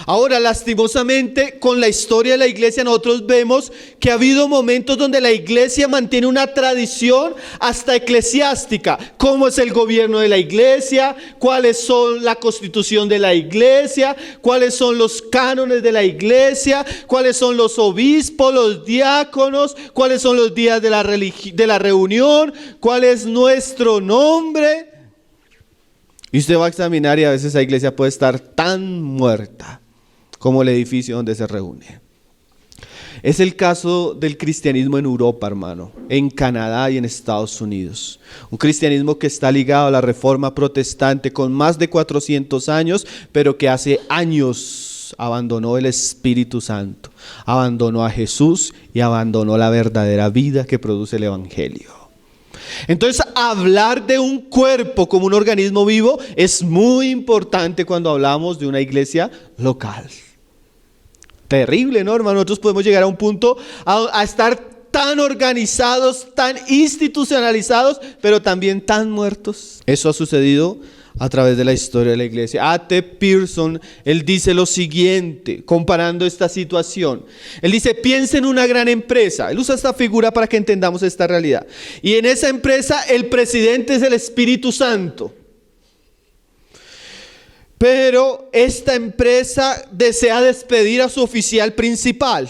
Ahora, lastimosamente, con la historia de la iglesia nosotros vemos que ha habido momentos donde la iglesia mantiene una tradición hasta eclesiástica. ¿Cómo es el gobierno de la iglesia? ¿Cuáles son la constitución de la iglesia? ¿Cuáles son los cánones de la iglesia? ¿Cuáles son los obispos, los diáconos? ¿Cuáles son los días de la reunión? ¿Cuál es nuestro nombre? Y usted va a examinar y a veces la iglesia puede estar tan muerta como el edificio donde se reúne. Es el caso del cristianismo en Europa, hermano, en Canadá y en Estados Unidos. Un cristianismo que está ligado a la reforma protestante con más de 400 años, pero que hace años abandonó el Espíritu Santo, abandonó a Jesús y abandonó la verdadera vida que produce el Evangelio. Entonces, hablar de un cuerpo como un organismo vivo es muy importante cuando hablamos de una iglesia local. Terrible, ¿no, hermano? Nosotros podemos llegar a un punto a estar tan organizados, tan institucionalizados, pero también tan muertos. Eso ha sucedido a través de la historia de la iglesia. A.T. Pierson, él dice lo siguiente, comparando esta situación. Él dice, piensa en una gran empresa. Él usa esta figura para que entendamos esta realidad. Y en esa empresa el presidente es el Espíritu Santo. Pero esta empresa desea despedir a su oficial principal.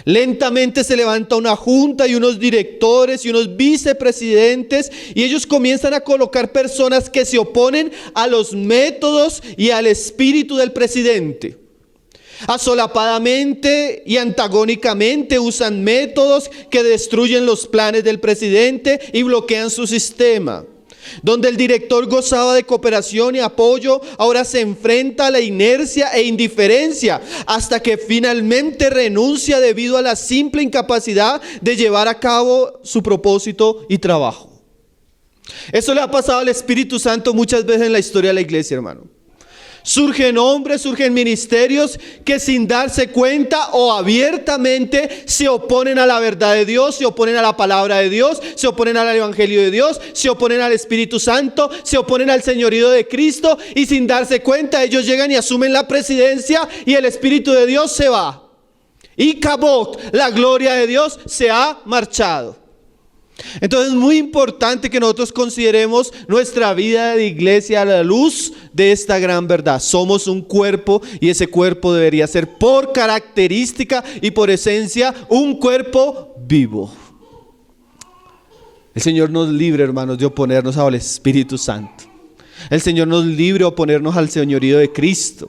Lentamente se levanta una junta y unos directores y unos vicepresidentes y ellos comienzan a colocar personas que se oponen a los métodos y al espíritu del presidente. Asolapadamente y antagónicamente usan métodos que destruyen los planes del presidente y bloquean su sistema. Donde el director gozaba de cooperación y apoyo, ahora se enfrenta a la inercia e indiferencia hasta que finalmente renuncia debido a la simple incapacidad de llevar a cabo su propósito y trabajo. Eso le ha pasado al Espíritu Santo muchas veces en la historia de la iglesia, hermano. Surgen hombres, surgen ministerios que sin darse cuenta o abiertamente se oponen a la verdad de Dios, se oponen a la palabra de Dios, se oponen al evangelio de Dios, se oponen al Espíritu Santo, se oponen al señorío de Cristo y sin darse cuenta ellos llegan y asumen la presidencia y el Espíritu de Dios se va. Y Cabot, la gloria de Dios se ha marchado. Entonces es muy importante que nosotros consideremos nuestra vida de iglesia a la luz de esta gran verdad. Somos un cuerpo y ese cuerpo debería ser por característica y por esencia un cuerpo vivo. El Señor nos libre, hermanos, de oponernos al Espíritu Santo. El Señor nos libre de oponernos al señorío de Cristo.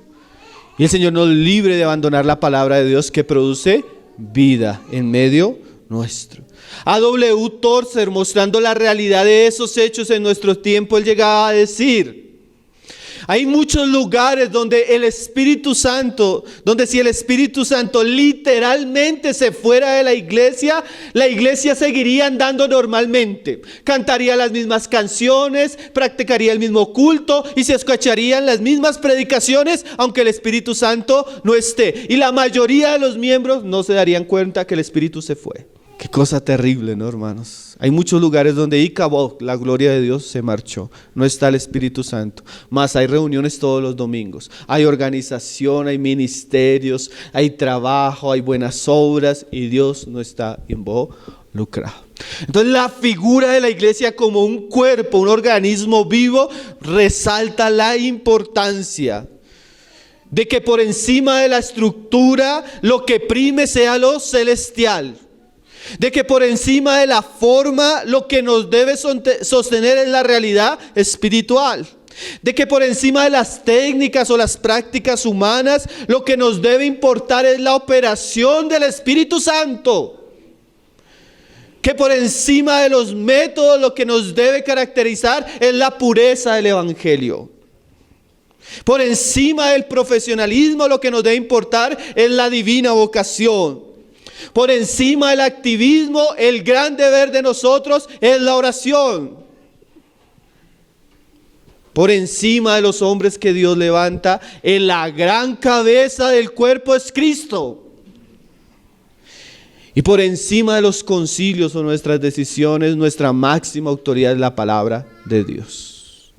Y el Señor nos libre de abandonar la palabra de Dios que produce vida en medio nuestro. A.W. Tozer, mostrando la realidad de esos hechos en nuestro tiempo, él llegaba a decir: hay muchos lugares donde el Espíritu Santo, donde si el Espíritu Santo literalmente se fuera de la iglesia seguiría andando normalmente. Cantaría las mismas canciones, practicaría el mismo culto y se escucharían las mismas predicaciones, aunque el Espíritu Santo no esté. Y la mayoría de los miembros no se darían cuenta que el Espíritu se fue. Qué cosa terrible, ¿no, hermanos? Hay muchos lugares donde Icabod, la gloria de Dios, se marchó. No está el Espíritu Santo. Más hay reuniones todos los domingos. Hay organización, hay ministerios, hay trabajo, hay buenas obras y Dios no está involucrado. Entonces la figura de la iglesia como un cuerpo, un organismo vivo, resalta la importancia de que por encima de la estructura lo que prime sea lo celestial. De que por encima de la forma lo que nos debe sostener es la realidad espiritual. De que por encima de las técnicas o las prácticas humanas lo que nos debe importar es la operación del Espíritu Santo. Que por encima de los métodos lo que nos debe caracterizar es la pureza del Evangelio. Por encima del profesionalismo lo que nos debe importar es la divina vocación. Por encima del activismo, el gran deber de nosotros es la oración. Por encima de los hombres que Dios levanta, en la gran cabeza del cuerpo es Cristo. Y por encima de los concilios o nuestras decisiones, nuestra máxima autoridad es la palabra de Dios.